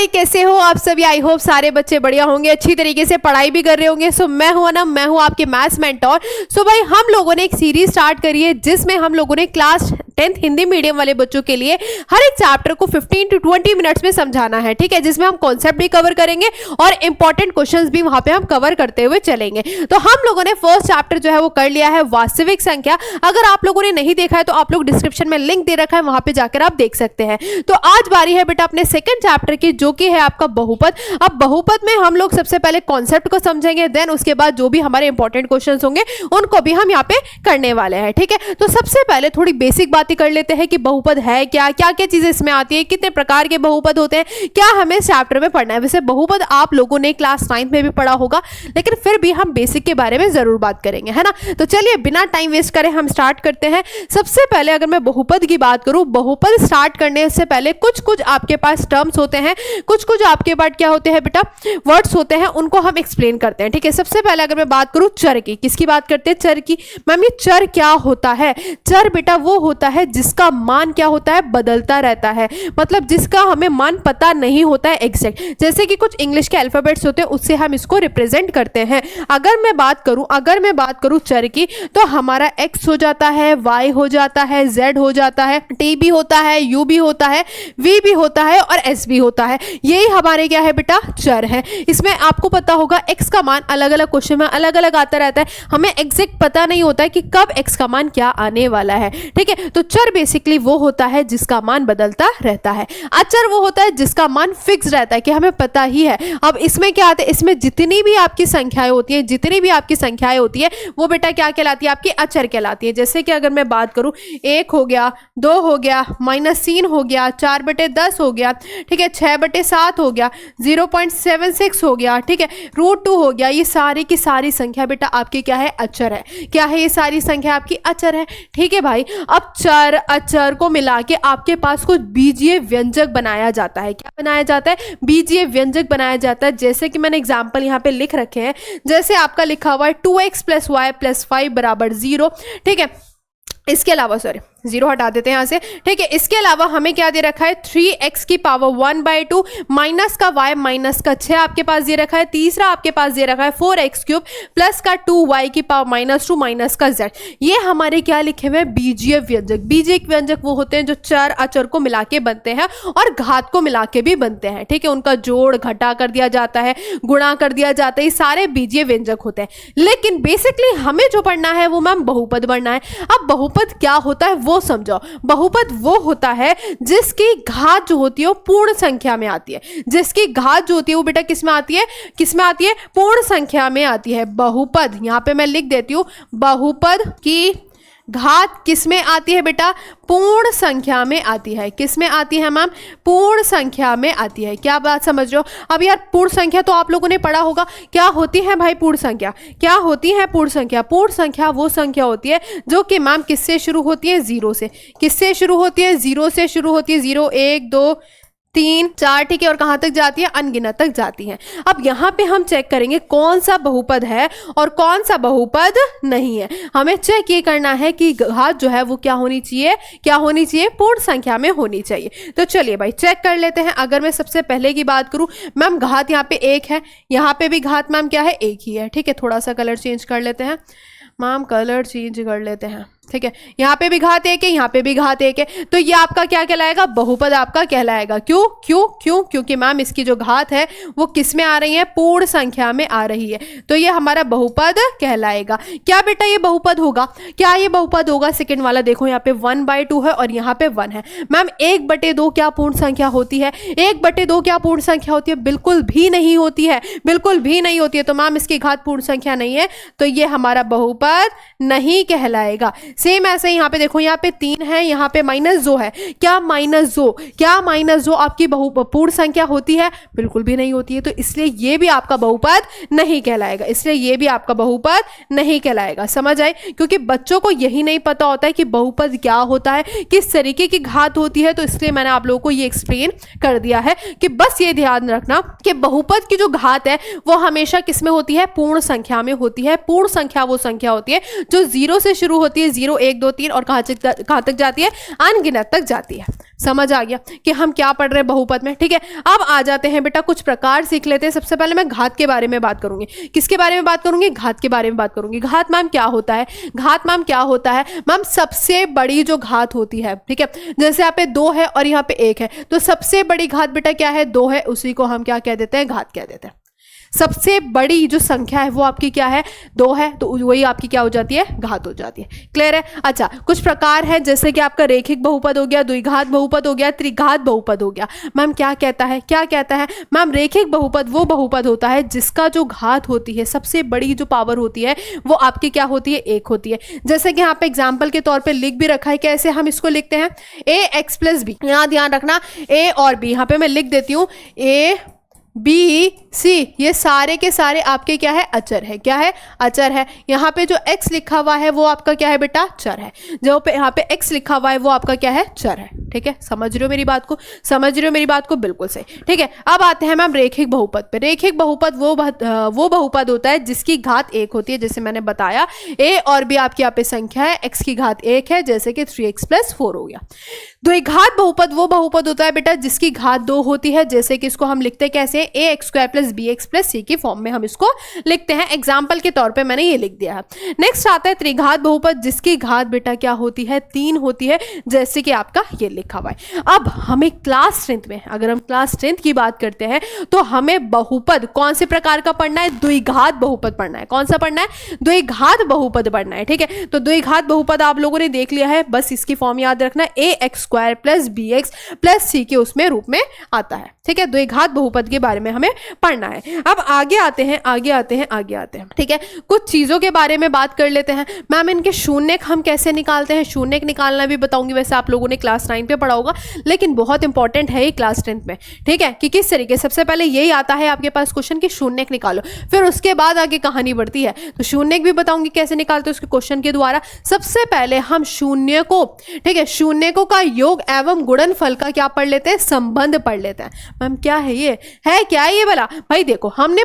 भाई, कैसे हो आप सभी। आई होप सारे बच्चे बढ़िया होंगे, अच्छी तरीके से पढ़ाई भी कर रहे होंगे। सो मैं हूं ना, मैं हूं आपके मैथ्स मेंटोर। सो भाई, हम लोगों ने एक सीरीज स्टार्ट करी है जिसमें हम लोगों ने क्लास 10th हिंदी मीडियम वाले बच्चों के लिए हर एक चैप्टर को 15 to 20 मिनट्स में समझाना है, ठीक है, जिसमें हम कॉन्सेप्ट भी कवर करेंगे और इंपॉर्टेंट क्वेश्चंस भी वहां पे हम कवर करते हुए चलेंगे। तो हम लोगों ने फर्स्ट चैप्टर जो है वो कर लिया है, वास्तविक संख्या। अगर आप लोगों ने नहीं देखा है तो आप लोग डिस्क्रिप्शन में लिंक दे रखा है, वहां पे जाकर आप देख सकते हैं। तो आज बारी है बेटा अपने सेकंड चैप्टर की, जो कि है आपका बहुपद। अब बहुपद में हम लोग सबसे पहले कॉन्सेप्ट को समझेंगे, देन उसके बाद जो भी हमारे इंपॉर्टेंट क्वेश्चंस होंगे उनको भी हम यहाँ पे करने वाले हैं, ठीक है। तो सबसे पहले थोड़ी बेसिक बातें कर लेते हैं कि बहुपद है क्या, क्या क्या चीजें इसमें आती है, कितने प्रकार के बहुपद होते हैं, क्या हमें इस चैप्टर में पढ़ना है। वैसे बहुपद आप लोगों ने क्लास 9th में भी पढ़ा होगा, लेकिन फिर भी हम बेसिक के बारे में जरूर बात करेंगे, है ना। तो चलिए बिना टाइम वेस्ट करे हम स्टार्ट करते हैं। सबसे पहले अगर मैं बहुपद की बात करूं, बहुपद स्टार्ट करने से पहले कुछ कुछ आपके पास टर्म्स होते हैं, कुछ कुछ आपके पास क्या होते हैं बेटा, वर्ड्स होते हैं, उनको हम एक्सप्लेन करते हैं, ठीक है। सबसे पहले अगर मैं बात करूं चर की, किसकी बात करते हैं, चर की। मैम ये चर क्या होता है? चर बेटा वो होता है जिसका मान क्या होता है, बदलता रहता है, मतलब जिसका हमें मान पता नहीं होता है एग्जैक्ट। जैसे कि कुछ इंग्लिश के अल्फाबेट्स होते हैं, उससे हम इसको रिप्रेजेंट करते हैं। अगर मैं बात करूं चर की, तो हमारा x हो जाता है, y हो जाता है, z हो जाता है, t भी होता है, u भी होता है, v भी होता है और s भी होता है। यही हमारे क्या है बेटा, चर है। इसमें आपको पता होगा x का मान अलग अलग क्वेश्चन में अलग अलग आता रहता है, हमें एग्जैक्ट पता नहीं होता है कि कब x का मान क्या आने वाला है, ठीक है। तो चर बेसिकली वो होता है जिसका मान बदलता रहता है। अचर वो होता है जिसका मान फिक्स रहता है कि हमें पता ही है। अब इसमें क्या आता है, इसमें जितनी भी आपकी संख्याएं होती है वो बेटा क्या कहलाती है, आपकी अचर कहलाती है। जैसे कि अगर मैं बात करूं 1 हो गया, 2 हो गया, -3 हो गया, 4/10 हो गया, ठीक है, 6/7 हो गया, 0.76 हो गया, ठीक है, √2 हो गया। ये सारी की सारी संख्या बेटा आपकी क्या है, अचर है। क्या है, ये सारी संख्या आपकी अचर है, ठीक है भाई। अब चर अचर को मिला के आपके पास कुछ बीजीय व्यंजक बनाया जाता है। क्या बनाया जाता है, बीजीय व्यंजक बनाया जाता है। जैसे कि मैंने एग्जाम्पल यहाँ पे लिख रखे हैं, जैसे आपका लिखा हुआ है 2x + y + 5 = 0, ठीक है। इसके अलावा 0 हटा देते हैं यहाँ से, ठीक है। इसके अलावा हमें क्या दे रखा है, 3x की पावर 1/2 माइनस का y माइनस का 6 आपके पास दे रखा है। तीसरा आपके पास दे रखा है 4x³ प्लस का 2y की पावर -2 माइनस का z। ये हमारे क्या लिखे हुए हैं, बीजीय व्यंजक। बीजीय व्यंजक वो होते हैं जो चर अचर को मिला के बनते हैं और घात को मिला के भी बनते हैं, ठीक है। उनका जोड़ घटा कर दिया जाता है, गुणा कर दिया जाता है, ये सारे बीजीय व्यंजक होते हैं। लेकिन बेसिकली हमें जो पढ़ना है वो मैम बहुपद पढ़ना है। अब बहुपद क्या होता है वो समझो। बहुपद वो होता है जिसकी घात जो होती है वो पूर्ण संख्या में आती है। जिसकी घात जो होती है वो बेटा किस में आती है, पूर्ण संख्या में आती है। बहुपद यहां पे मैं लिख देती हूं, बहुपद की घात किस में आती है बेटा, पूर्ण संख्या में आती है। किस में आती है मैम, पूर्ण संख्या में आती है। क्या बात समझ रहे हो। अब यार पूर्ण संख्या तो आप लोगों ने पढ़ा होगा, क्या होती है भाई पूर्ण संख्या, क्या होती है पूर्ण संख्या। पूर्ण संख्या वो संख्या होती है जो कि मैम किससे शुरू होती है, 0 से। किससे शुरू होती है, 0 से शुरू होती है। 0 1 2 3 4, ठीक है, और कहां तक जाती है, अनगिनत तक जाती है। अब यहाँ पे हम चेक करेंगे कौन सा बहुपद है और कौन सा बहुपद नहीं है। हमें चेक ये करना है कि घात जो है वो क्या होनी चाहिए, पूर्ण संख्या में होनी चाहिए। तो चलिए भाई चेक कर लेते हैं। अगर मैं सबसे पहले की बात करूं, मैम घात यहाँ पे 1 है, यहाँ पे भी घात मैम क्या है, 1 ही है, ठीक है। थोड़ा सा कलर चेंज कर लेते हैं मैम, कलर चेंज कर लेते हैं, ठीक है। यहाँ पे भी घात 1 है, यहाँ पे भी घात 1 है, तो ये आपका क्या कहलाएगा, बहुपद आपका कहलाएगा। क्योंकि मैम इसकी जो घात है वो किस में आ रही है, पूर्ण संख्या में आ रही है, तो ये हमारा बहुपद कहलाएगा। क्या बेटा ये बहुपद होगा, क्या ये बहुपद होगा। सेकंड वाला देखो, यहाँ पे 1/2 है और यहाँ पे 1 है। मैम 1/2 क्या पूर्ण संख्या होती है, 1/2 क्या पूर्ण संख्या होती है, बिल्कुल भी नहीं होती है, बिल्कुल भी नहीं होती है। तो मैम इसकी घात पूर्ण संख्या नहीं है, तो ये हमारा बहुपद नहीं कहलाएगा। सेम ऐसे यहाँ पे देखो, यहाँ पे 3 है, यहाँ पे -2 है। क्या -2 आपकी पूर्ण संख्या होती है, बिल्कुल भी नहीं होती है, तो इसलिए ये भी आपका बहुपद नहीं कहलाएगा। समझ आए, क्योंकि बच्चों को यही नहीं पता होता है कि बहुपद क्या होता है, किस तरीके की घात होती है, तो इसलिए मैंने आप लोगों को ये एक्सप्लेन कर दिया है कि बस ये ध्यान रखना कि बहुपद की जो घात है वो हमेशा किस में होती है, पूर्ण संख्या में होती है। पूर्ण संख्या वो संख्या होती है जो 0 से शुरू होती है, 0 1 2 3 और कहाँ तक जाती है, अनगिनत तक जाती है। समझ आ गया कि हम क्या पढ़ रहे हैं बहुपद में, ठीक है। अब आ जाते हैं बेटा, कुछ प्रकार सीख लेते हैं। सबसे पहले मैं घात के बारे में बात करूंगी। किसके बारे में बात करूंगी, घात के बारे में बात करूंगी। घात मैम क्या होता है, घात मैम क्या होता है, मैम सबसे बड़ी जो घात होती है, ठीक है। जैसे यहाँ पे 2 है और यहाँ पे 1 है, तो सबसे बड़ी घात बेटा क्या है, 2 है, उसी को हम क्या कह देते हैं, घात कह देते हैं। सबसे बड़ी जो संख्या है वो आपकी क्या है, 2 है, तो वही आपकी क्या हो जाती है, घात हो जाती है। क्लियर है। अच्छा, कुछ प्रकार है जैसे कि आपका रेखिक बहुपद हो गया, द्विघात बहुपद हो गया, त्रिघात बहुपद हो गया। मैम क्या कहता है, क्या कहता है मैम, रेखिक बहुपद वो बहुपद होता है जिसका जो घात होती है, सबसे बड़ी जो पावर होती है वो आपकी क्या होती है, 1 होती है। जैसे कि यहाँ पे एग्जाम्पल के तौर पर लिख भी रखा है, कैसे हम इसको लिखते हैं, ax + b। यहाँ ध्यान रखना, a और b, यहाँ पे मैं लिख देती हूँ a B C, ये सारे के सारे आपके क्या है, अचर है। क्या है, अचर है। यहाँ पे जो x लिखा हुआ है वो आपका क्या है बेटा, चर है। जो पे यहाँ पे x लिखा हुआ है वो आपका क्या है, चर है। ठीक है, समझ रहे हो मेरी बात को, समझ रहे हो मेरी बात को, बिल्कुल सही। ठीक है, अब आते हैं मैम रेखिक बहुपद पे। रेखिक बहुपद वो बहुपद होता है जिसकी घात 1 होती है, जैसे मैंने बताया a और b आपकी यहाँ पे संख्या है, x की घात 1 है, जैसे कि 3x + 4 हो गया। द्विघात बहुपद वो बहुपद होता है बेटा जिसकी घात 2 होती है, जैसे कि इसको हम लिखते कैसे, ax² + bx + c की फॉर्म में हम इसको लिखते हैं। एग्जाम्पल के तौर पे मैंने ये लिख दिया है। नेक्स्ट आता है त्रिघात बहुपद जिसकी घात बेटा क्या होती है, 3 होती है, जैसे कि आपका ये लिखा हुआ है। अब हमें क्लास 10th में, अगर हम क्लास 10th की बात करते हैं तो हमें बहुपद कौन से प्रकार का पढ़ना है, द्विघात बहुपद पढ़ना है। कौन सा पढ़ना है, द्विघात बहुपद पढ़ना है। ठीक है, तो द्विघात बहुपद आप लोगों ने देख लिया है, बस इसकी फॉर्म याद रखना, ax² + bx + c के उसमें रूप में आता है। ठीक है, द्विघात बहुपद के बारे में हमें पढ़ना है। अब आगे आते हैं, आगे आते हैं, आगे आते हैं। ठीक है, कुछ चीजों के बारे में बात कर लेते हैं। मैम इनके शून्यक हम कैसे निकालते हैं, शून्यक निकालना भी बताऊंगी। वैसे आप लोगों ने क्लास 9 पे पढ़ा होगा, लेकिन बहुत इंपॉर्टेंट है ये क्लास 10th में। ठीक है, कि किस तरीके, सबसे पहले यही आता है आपके पास क्वेश्चन की शून्यक निकालो, फिर उसके बाद आगे कहानी बढ़ती है। तो शून्यक भी बताऊंगी कैसे निकालते हैं उसके क्वेश्चन के द्वारा। सबसे पहले हम शून्य को, ठीक है, शून्यकों का योग एवं गुणनफल का क्या पढ़ लेते हैं, संबंध पढ़ लेते हैं। मैम क्या है ये, है क्या ये वाला, भाई देखो हमने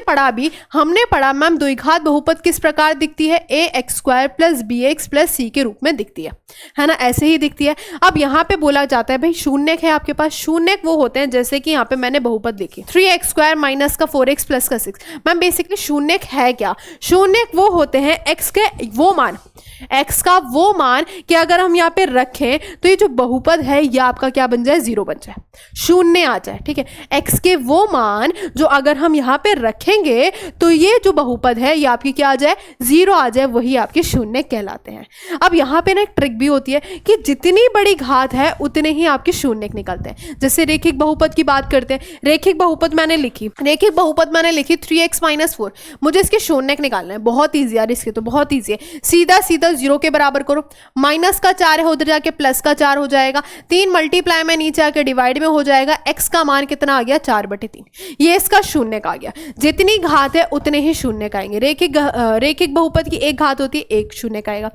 पढ़ा मैम द्विघात बहुपद किस प्रकार दिखती है, ax² + bx + c के रूप में दिखती है ना, ऐसे ही दिखती है। अब यहाँ पे बोला जाता है भाई शून्यक है आपके पास, शून्यक वो होते हैं जैसे कि यहाँ पे मैंने बहुपद देखी 3x² - का 4x + का 6। मैम बेसिकली शून्यक है क्या, शून्यक वो होते हैं x के वो मान, x का वो मान कि अगर हम यहाँ पे रखें तो ये जो बहुपद है ये आपका क्या बन जाए, 0 बन जाए, शून्य आ जाए। ठीक है, x के वो मान जो अगर हम यहाँ पे रखेंगे तो ये जो बहुपद है ये आपकी क्या आ जाए, 0 आ जाए, वही आपके शून्य कहलाते हैं। अब यहाँ पे ना एक ट्रिक भी होती है कि जितनी बड़ी घात है उतने ही आपके शून्य निकलते हैं। जैसे रेखिक बहुपद की बात करते हैं, रेखिक बहुपद मैंने लिखी 3x - 4, मुझे इसके शून्य निकालना है। बहुत ईजी यार, इसके तो बहुत ईजी है, सीधा सीधा 0 के बराबर करो, -4 है उधर जाके +4 हो जाएगा, 3 मल्टीप्लाई में नीचे आके डिवाइड में हो जाएगा, x का मान कितना आ गया, 4/3, ये इसका शून्य का आ गया। जितनी घात है उतने ही शून्य का आएंगे। रेखिक बहुपद की 1 घात होती है, 1 शून्य का आएगा।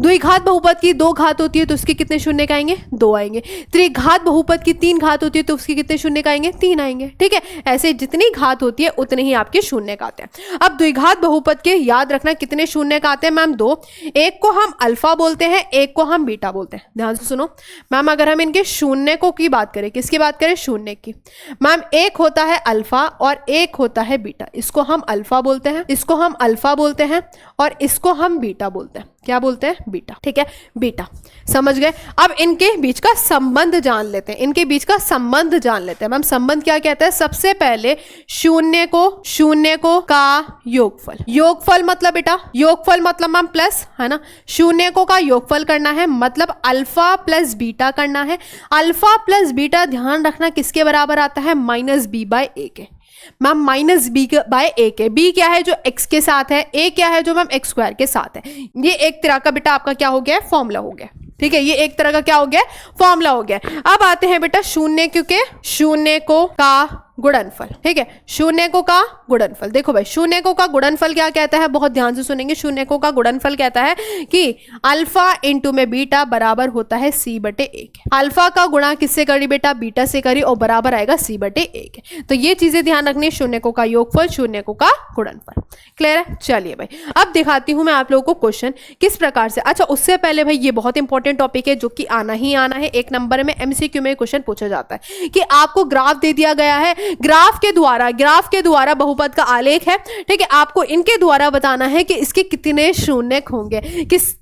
द्विघात बहुपद की 2 घात होती है तो उसके कितने शून्य का आएंगे, 2 आएंगे। त्रिघात बहुपद की 3 घात होती है तो उसके कितने शून्य का आएंगे, 3 आएंगे। ठीक है, ऐसे जितनी घात होती है उतने ही आपके शून्य का आते हैं। अब द्विघात बहुपद के याद रखना कितने शून्य का आते हैं मैम, 2। एक को हम अल्फा बोलते हैं, एक को हम बीटा बोलते हैं। ध्यान से सुनो मैम, अगर हम इनके शून्यकों की बात करें, किसकी बात करें, शून्य की, मैम एक होता है अल्फा और एक होता है बीटा। इसको हम अल्फा बोलते हैं, इसको हम अल्फा बोलते हैं और इसको हम बीटा बोलते हैं। क्या बोलते हैं, बीटा। ठीक है, बीटा, समझ गए। अब इनके बीच का संबंध जान लेते हैं, इनके बीच का संबंध जान लेते हैं। मैम संबंध क्या कहता है, सबसे पहले शून्य को का योगफल। योगफल मतलब बेटा, योगफल मतलब मैम प्लस, है ना, शून्य को का योगफल करना है, मतलब अल्फा + बीटा करना है। अल्फा + बीटा ध्यान रखना किसके बराबर आता है, -b/a के। मैम -b/a के, b क्या है जो x के साथ है, a क्या है जो मैम x² के साथ है। ये एक तरह का बेटा आपका क्या हो गया, फॉर्मूला हो गया। ठीक है, ये एक तरह का क्या हो गया, फॉर्मूला हो गया। अब आते हैं बेटा शून्य, क्योंकि शून्य को का गुणनफल, ठीक है, शून्यकों का गुणनफल। देखो भाई शून्यकों का गुणनफल क्या कहता है, बहुत ध्यान से सुनेंगे। शून्यकों का गुणनफल कहता है कि अल्फा इंटू में बीटा बराबर होता है c/1। अल्फा का गुणा किससे करी बेटा, बीटा से करी, और बराबर आएगा c/1। तो ये चीजें ध्यान रखनी, शून्यकों का योगफल, शून्यकों का गुणनफल। क्लियर है? चलिए भाई अब दिखाती हूं मैं आप लोगों को क्वेश्चन किस प्रकार से। अच्छा उससे पहले भाई ये बहुत इंपॉर्टेंट टॉपिक है जो कि आना ही आना है, एक नंबर में MCQ में क्वेश्चन पूछा जाता है कि आपको ग्राफ दे दिया गया है, ग्राफ के द्वारा बहुपद का आलेख है, ठीक है, आपको इनके द्वारा बताना है कि इसके कितने शून्यक होंगे,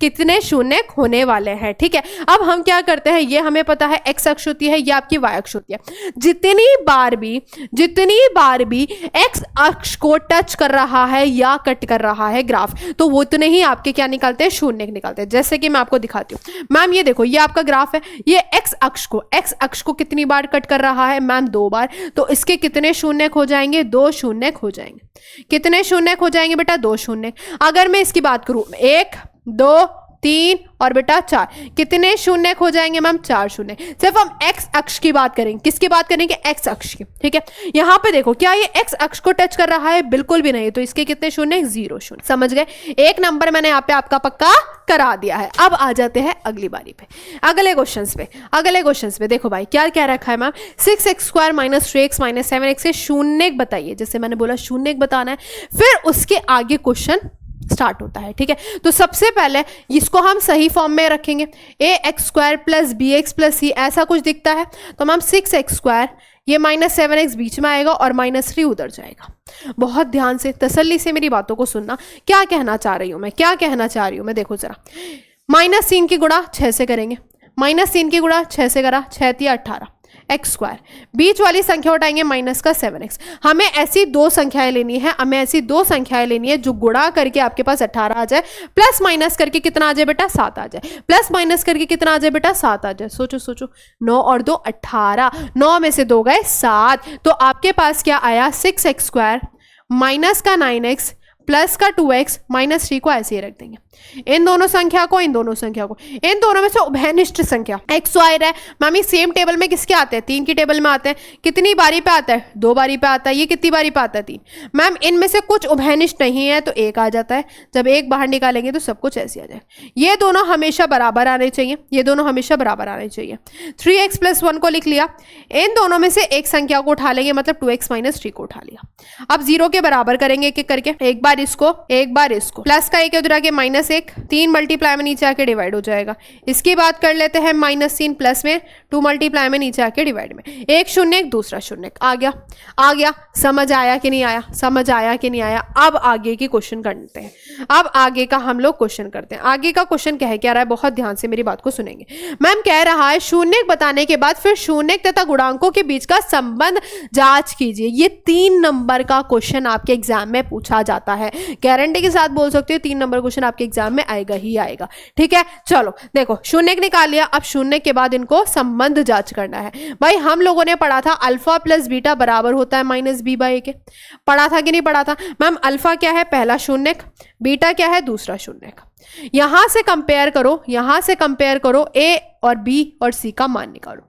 कितने शून्यक होने वाले हैं, ठीक है। अब हम क्या करते हैं, ये हमें पता है x अक्ष होती है, ये आपकी y अक्ष होती है। जितनी बार भी x अक्ष को टच कर रहा है या कट कर रहा है ग्राफ, तो वो तो नहीं आपके क्या निकालते हैं, शून्यक निकालते हैं। जैसे कि मैं आपको दिखाती हूँ मैम, ये देखो ये आपका ग्राफ है, ये x अक्ष को कितनी बार कट कर रहा है मैम, 2 बार, तो इसके कितने शून्यक हो जाएंगे, 2 शून्यक हो जाएंगे। कितने शून्यक हो जाएंगे बेटा, 2 शून्यक। अगर मैं इसकी बात करूं 1 2 3 और बेटा 4, कितने शून्यक हो जाएंगे मैम, 4 शून्यक। सिर्फ हम x अक्ष की बात करेंगे, किसकी बात करेंगे, x अक्ष की, ठीक है। यहाँ पे देखो क्या ये x अक्ष को टच कर रहा है, बिल्कुल भी नहीं, तो इसके कितने शून्यक, 0 शून्य। समझ गए, एक नंबर मैंने यहाँ पे आपका पक्का करा दिया है। अब आ जाते हैं अगली बारी पे, अगले क्वेश्चंस पे। देखो भाई क्या क्या रखा है मैम, 6x² - 3x - 7x से शून्यक बताइए। जैसे मैंने बोला शून्यक बताना है, फिर उसके आगे क्वेश्चन स्टार्ट होता है, ठीक है। तो सबसे पहले इसको हम सही फॉर्म में रखेंगे, ax² + bx + c, ऐसा कुछ दिखता है तो मैम 6x², ये -7x बीच में आएगा और -3 उधर जाएगा। बहुत ध्यान से तसल्ली से मेरी बातों को सुनना, क्या कहना चाह रही हूं मैं, देखो जरा, -3 की गुणा 6 से करेंगे, -3 की गुणा 6 से करा, 6 × 18 x², बीच वाली संख्या उठाएंगे माइनस का 7x। हमें ऐसी 2 संख्याएं लेनी है, जो गुणा करके आपके पास 18 आ जाए, प्लस माइनस करके कितना आ जाए बेटा, 7 आ जाए, प्लस माइनस करके कितना आ जाए बेटा, 7 आ जाए। सोचो 9 और 2 18, 9 में से 2 गए 7, तो आपके पास क्या आया, 6x² माइनस का 9x प्लस का 2x -3 को ऐसे ही रख देंगे। इन दोनों में से उभयनिष्ठ संख्या x y है मामी, सेम टेबल में किसके आते हैं, 3 की टेबल में आते हैं। कितनी बारी पे आता है, 2 बारी पे आता है। ये कितनी बारी पे आता है, 3। मैम इनमें से कुछ उभयनिष्ठ नहीं है तो 1 आ जाता है, जब 1 बाहर निकालेंगे तो सब कुछ ऐसे आ जाए। ये दोनों हमेशा बराबर आने चाहिए, 3x + 1 को लिख लिया, इन दोनों में से एक संख्या को उठा लेंगे, मतलब 2x - 3 को उठा लिया। अब 0 के बराबर करेंगे एक एक करके, एक बार इसको प्लस का 1 उधर आके -1, 3 मल्टीप्लाई में नीचे आके डिवाइड हो जाएगा। इसकी बात कर लेते हैं -3 प्लस में 2 मल्टीप्लाई में नीचे आके डिवाइड में, एक शून्यक दूसरा शून्यक आ गया। समझ आया कि नहीं आया। अब आगे की क्वेश्चन करते हैं, आगे का क्वेश्चन कह रहा है, बहुत ध्यान से मेरी बात को सुनेंगे। मैम कह रहा है शून्यक बताने के बाद फिर शून्यक तथा गुणांकों के बीच का संबंध जांच कीजिए। ये 3 नंबर का क्वेश्चन आपके एग्जाम में पूछा जाता है, गारंटी के साथ बोल सकते हो 3 नंबर क्वेश्चन आपके एग्जाम में आएगा ही आएगा, ठीक है। चलो देखो शून्यक निकाल लिया, अब शून्यक के बाद इनको संबंध जांच करना है। भाई हम लोगों ने पढ़ा था अल्फा + बीटा बराबर होता है -b/a के, पढ़ा था कि नहीं पढ़ा था मैम। अल्फा क्या है, पहला शून्यक, बीटा क्या है, दूसरा शून्यक। यहां से कंपेयर करो a और b और c का मान निकालो,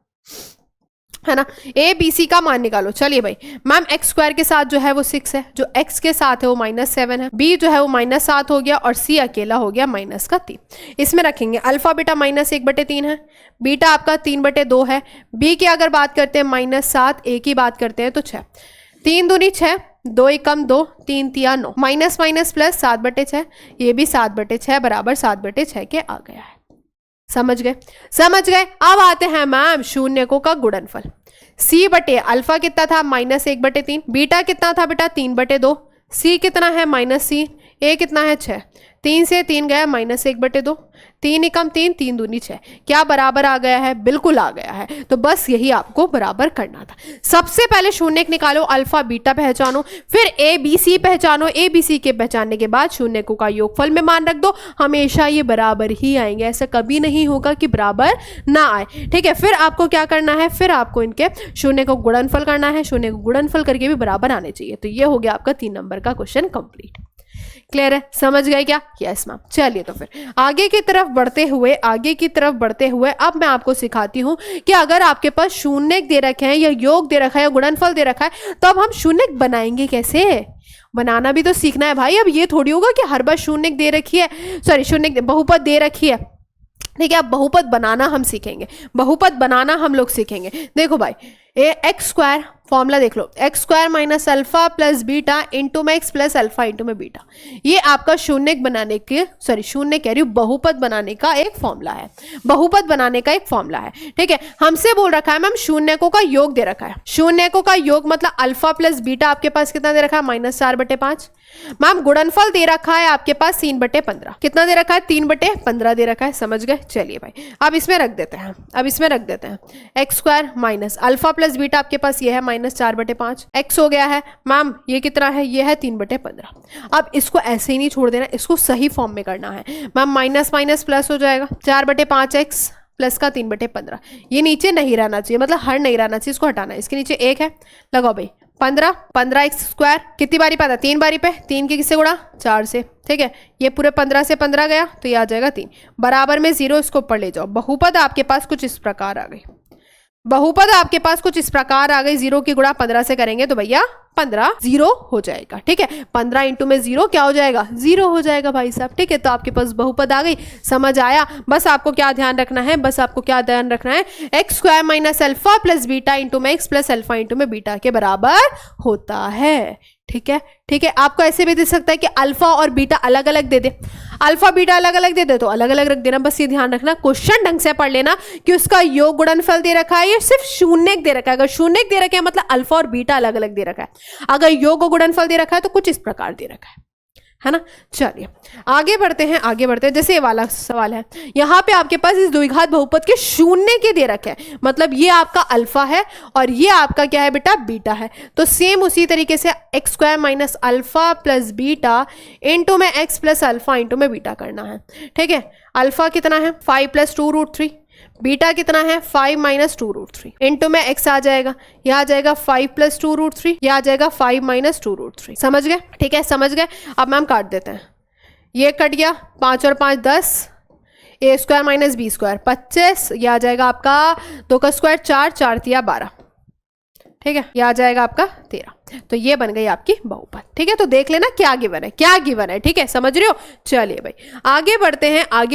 है ना, a b c का मान निकालो। चलिए भाई मैम x² के साथ जो है वो 6 है, जो x के साथ है वो -7 है, b जो है वो -7 हो गया और c अकेला हो गया -3। इसमें रखेंगे अल्फा बेटा -1/3 है, बीटा आपका 3/2 है, b की अगर बात करते हैं -7, a की बात करते हैं तो 6, 3 दूनी 6, 2 एकम 2, 3 तिया 9, माइनस प्लस 7/6, ये भी 7/6 बराबर 7/6 के आ गया है। समझ गए। अब आते हैं मैम शून्यकों का गुणनफल। c/अल्फा कितना था, -1/3, बीटा कितना था बेटा 3/2, c कितना है -3, a कितना है 6, 3 से 3 गया -1/2, 3 एकम 3, 3 दूनी 6, क्या बराबर आ गया है, बिल्कुल आ गया है। तो बस यही आपको बराबर करना था। सबसे पहले शून्यक निकालो, अल्फा बीटा पहचानो, फिर a b c पहचानो, a b c के पहचानने के बाद शून्यकों का योगफल में मान रख दो, हमेशा ये बराबर ही आएंगे, ऐसा कभी नहीं होगा कि बराबर ना आए, ठीक है। फिर आपको क्या करना है, फिर आपको इनके शून्य को गुणनफल करना है, शून्य को गुणनफल करके भी बराबर आने चाहिए। तो ये हो गया आपका 3 नंबर का क्वेश्चन कंप्लीट। क्लियर है, समझ गए क्या? Yes ma'am. चलिए तो फिर आगे की तरफ बढ़ते हुए अब मैं आपको सिखाती हूँ कि अगर आपके पास शून्य दे रखे हैं या योग दे रखा है या गुणनफल दे रखा है तो अब हम शून्य बनाएंगे कैसे। बनाना भी तो सीखना है भाई। अब ये थोड़ी होगा कि हर बार शून्य दे रखी है, सॉरी शून्य बहुपद दे रखी है, ठीक है। अब बहुपद बनाना हम सीखेंगे, बहुपद बनाना हम लोग सीखेंगे। देखो भाई एक्स स्क्वायर फॉर्मूला देख लो, x square minus alpha plus beta into में एक्स प्लस अल्फा इंटू में बीटा, ये आपका शून्य बनाने के, सॉरी शून्य कह रही हूँ, बहुपद बनाने का एक फॉर्मूला है, बहुपद बनाने का एक फॉर्मूला है, ठीक है। हमसे बोल रखा है मैम शून्यकों का योग दे रखा है, शून्यकों का योग मतलब अल्फा प्लस बीटा आपके पास कितना दे रखा है, -4/5। मैम गुणनफल दे रखा है आपके पास 3/15, कितना दे रखा है, 3/15 दे रखा है, समझ गए। चलिए भाई अब इसमें रख देते हैं, x square minus alpha plus beta आपके पास ये है -4/5, एक्स हो गया है मैम, ये कितना है, ये है 3/15। अब इसको ऐसे ही नहीं छोड़ देना, इसको सही फॉर्म में करना है मैम, माइनस माइनस प्लस हो जाएगा, 4/5x प्लस का 3/15, ये नीचे नहीं रहना चाहिए, मतलब हर नहीं रहना चाहिए, इसको हटाना है, इसके नीचे 1 है, लगाओ भाई 15 एक्स स्क्वायर कितनी बारी पे था, 3 बारी पे, 3 के किससे गुणा, 4 से, ठीक है। ये पूरे 15 से 15 गया तो ये आ जाएगा 3, बराबर में 0, इसको ऊपर ले जाओ। बहुपद आपके पास कुछ इस प्रकार आ गई, बहुपद आपके पास कुछ इस प्रकार आ गई, 0 की गुणा 15 से करेंगे तो भैया 15 0 हो जाएगा, ठीक है। 15 इंटू में 0 क्या हो जाएगा, 0 हो जाएगा भाई साहब, ठीक है। तो आपके पास बहुपद आ गई, समझ आया। बस आपको क्या ध्यान रखना है, x square minus alpha plus beta into में एक्स प्लस अल्फा इंटू में बीटा के बराबर होता है, ठीक है, ठीक है। आपको ऐसे भी दे सकता है कि अल्फा और बीटा अलग अलग दे दे, अल्फा बीटा अलग अलग दे दे तो अलग अलग रख देना। बस ये ध्यान रखना, क्वेश्चन ढंग से पढ़ लेना कि उसका योग गुणनफल दे रखा है, ये सिर्फ शून्य दे रखा है। अगर शून्य दे रखा है मतलब अल्फा और बीटा अलग अलग दे रखा है, अगर योग और गुणनफल दे रखा है तो कुछ इस प्रकार दे रखा है ना। चलिए आगे बढ़ते हैं, जैसे ये वाला सवाल है, यहाँ पे आपके पास इस द्विघात बहुपद के शून्य के दे रखे हैं, मतलब ये आपका अल्फा है और ये आपका क्या है बेटा, बीटा है। तो सेम उसी तरीके से x square minus alpha plus beta into में एक्स प्लस अल्फा इंटू में बीटा करना है, ठीक है। अल्फा कितना है 5 + 2√3, बीटा कितना है 5 - 2√3 इंटू में x आ जाएगा, यह आ जाएगा 5 + 2√3, यह आ जाएगा 5 - 2√3, समझ गए, ठीक है, समझ गए। अब मैम काट देते हैं, ये कट गया, 5 और 5 10, a square minus B square 25, यह आ जाएगा आपका 2 का स्क्वायर 4, 4 × 12, ठीक है, यह आ जाएगा आपका 13। तो ये बन गई आपकी बहुपद, ठीक है। तो देख लेना क्या गिवन है, ठीक है, समझ रहे हो। चलिए भाई आगे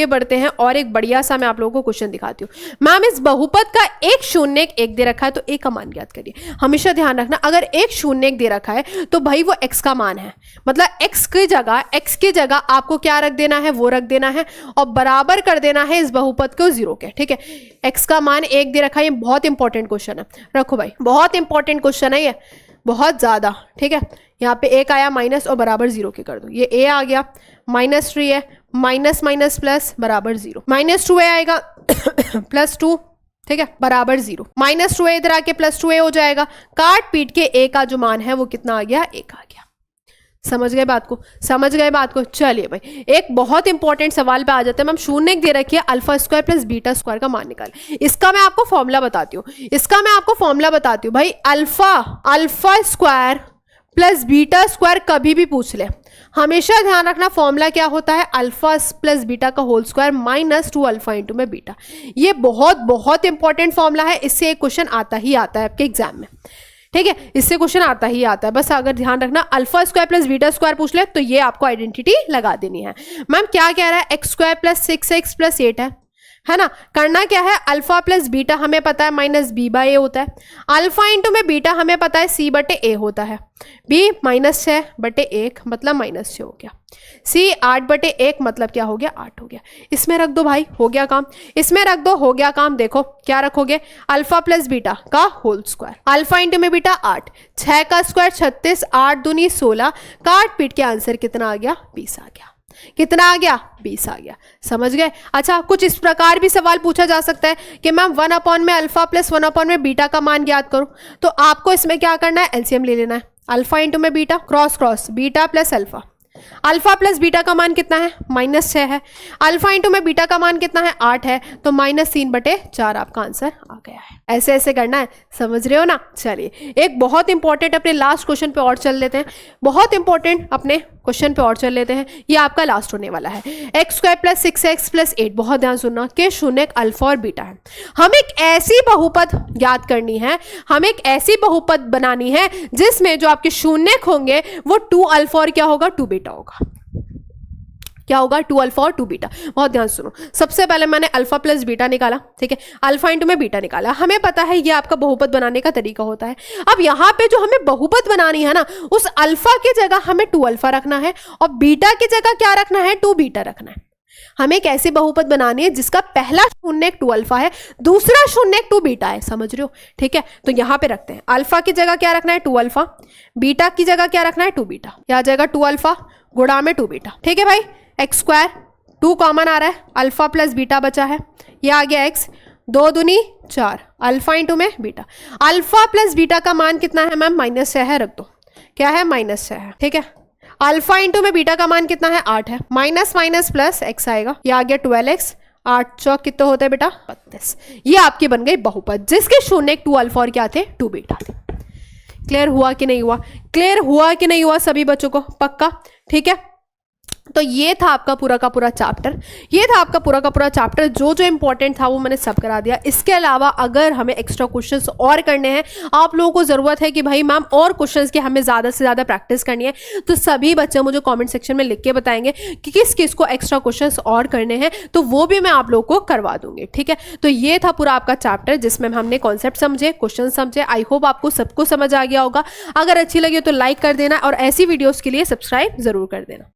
बढ़ते हैं और एक बढ़िया सा मैं आप लोगों को क्वेश्चन दिखाती हूँ। मैम इस बहुपद का एक शून्य एक दे रखा है तो एक का मान ज्ञात करिए। हमेशा ध्यान रखना, अगर एक शून्य दे रखा है तो भाई वो x का मान है, मतलब x की जगह आपको क्या रख देना है, वो रख देना है और बराबर कर देना है इस बहुपद को 0 के, ठीक है। x का मान 1 दे रखा है, ये बहुत इंपॉर्टेंट क्वेश्चन है, रखो भाई, बहुत इंपॉर्टेंट क्वेश्चन है ये, बहुत ज्यादा, ठीक है। यहाँ पे 1 आया माइनस और बराबर 0 के कर दो, ये a आ गया, -3 है, माइनस माइनस प्लस बराबर 0, -2a आएगा +2, ठीक है, बराबर 0, -2a इधर आके +2a हो जाएगा, काट पीट के a का जो मान है वो कितना आ गया, 1 आ गया। समझ गए बात को। चलिए भाई एक बहुत इंपॉर्टेंट सवाल पे आ जाते हैं। मैम शून्य दे रखी है, alpha square plus beta square का मान निकालें। इसका मैं आपको फॉर्मूला बताती हूँ, भाई alpha square plus beta square कभी भी पूछ ले, हमेशा ध्यान रखना फॉर्मूला क्या होता है, अल्फा प्लस बीटा का होल स्क्वायर -2 अल्फा इंटू में बीटा। ये बहुत बहुत इंपॉर्टेंट फॉर्मूला है, इससे एक क्वेश्चन आता ही आता है आपके एग्जाम में, ठीक है, इससे क्वेश्चन आता ही आता है। बस अगर ध्यान रखना alpha square plus beta square पूछ ले तो ये आपको आइडेंटिटी लगा देनी है। मैम क्या कह रहा है, x square plus 6x plus 8 है ना। करना क्या है, अल्फा प्लस बीटा हमें पता है -b/a होता है, अल्फा इंटू में बीटा हमें पता है c/a होता है, b -6/1 मतलब -6 हो गया, c 8/1 मतलब क्या हो गया, 8 हो गया। इसमें रख दो भाई, हो गया काम, इसमें रख दो, हो गया काम। देखो क्या रखोगे, अल्फा प्लस बीटा का होल स्क्वायर, अल्फा इंटू में बीटा 8, 6 का स्क्वायर 36, 8 दूनी 16, काट पीट के आंसर कितना आ गया, 20 आ गया। कितना आ गया, 20 आ गया। समझ गए। अच्छा कुछ इस प्रकार भी सवाल पूछा जा सकता है कि मैम 1/में अल्फा प्लस 1/में बीटा का मान ज्ञात करो, तो आपको इसमें क्या करना है, एलसीएम ले लेना है, अल्फा इंटू में beta cross beta plus alpha, alpha plus beta का मान कितना है, -6 है, अल्फा इंटू में बीटा का मान कितना है, 8 है, तो -3/4 आपका आंसर आ गया है। ऐसे ऐसे करना है, समझ रहे हो ना। चलिए एक बहुत इंपॉर्टेंट अपने लास्ट क्वेश्चन पे और चल लेते हैं, बहुत इंपॉर्टेंट अपने क्वेश्चन पे और चल लेते हैं, ये आपका लास्ट होने वाला है। x² + 6x + 8, बहुत ध्यान सुनना, के शून्यक अल्फा और बीटा है। हम एक ऐसी बहुपद याद करनी है, हम एक ऐसी बहुपद बनानी है जिसमें जो आपके शून्यक होंगे वो 2 अल्फा और क्या होगा, 2 बीटा होगा। क्या होगा, 2 अल्फा और 2 बीटा। बहुत ध्यान सुनो, सबसे पहले मैंने अल्फा प्लस बीटा निकाला, ठीक है, अल्फा इंटू में बीटा निकाला। हमें पता है ये आपका बहुपद बनाने का तरीका होता है। अब यहाँ पे जो हमें बहुपद बनानी है ना, उस अल्फा की जगह हमें 2 अल्फा रखना है और बीटा की जगह क्या रखना है, 2 बीटा रखना है। हमें एक ऐसी बहुपद बनानी है जिसका पहला शून्यक 2 अल्फा है, दूसरा शून्यक 2 बीटा है, समझ रहे हो, ठीक है। तो यहां पे रखते हैं, अल्फा की जगह क्या रखना है, 2 अल्फा, बीटा की जगह क्या रखना है, 2 बीटा। क्या आ जाएगा, 2 अल्फा गुणा में 2 बीटा, ठीक है भाई। x², 2 कॉमन आ रहा है, अल्फा प्लस बीटा बचा है, ये आ गया x, 2 दूनी 4, अल्फा इंटू में बीटा। अल्फा प्लस बीटा का मान कितना है मैम, -6 है, रख दो, क्या है, -6 है, ठीक है। अल्फा इंटू में बीटा का मान कितना है, 8 है, माइनस माइनस प्लस x आएगा, ये आ गया 12x, 8 चौक कितने होते हैं बेटा, 32। ये आपकी बन गई बहुपद जिसके शून्यक 2 अल्फा और क्या थे, 2 बीटा थे। क्लियर हुआ कि नहीं हुआ, क्लियर हुआ कि नहीं हुआ सभी बच्चों को, पक्का, ठीक है। तो ये था आपका पूरा का पूरा चैप्टर, ये था आपका पूरा का पूरा चैप्टर। जो जो इंपॉर्टेंट था वो मैंने सब करा दिया। इसके अलावा अगर हमें एक्स्ट्रा क्वेश्चंस और करने हैं, आप लोगों को ज़रूरत है कि भाई मैम और क्वेश्चंस की हमें ज़्यादा से ज़्यादा प्रैक्टिस करनी है, तो सभी बच्चे मुझे कमेंट सेक्शन में लिख के बताएंगे कि किस किस को एक्स्ट्रा क्वेश्चंस और करने हैं, तो वो भी मैं आप लोगों को करवा दूंगी, ठीक है। तो ये था पूरा आपका चैप्टर जिसमें हमने कॉन्सेप्ट समझे, क्वेश्चन समझे। आई होप आपको सबको समझ आ गया होगा। अगर अच्छी लगी तो लाइक कर देना और ऐसी वीडियोज़ के लिए सब्सक्राइब ज़रूर कर देना।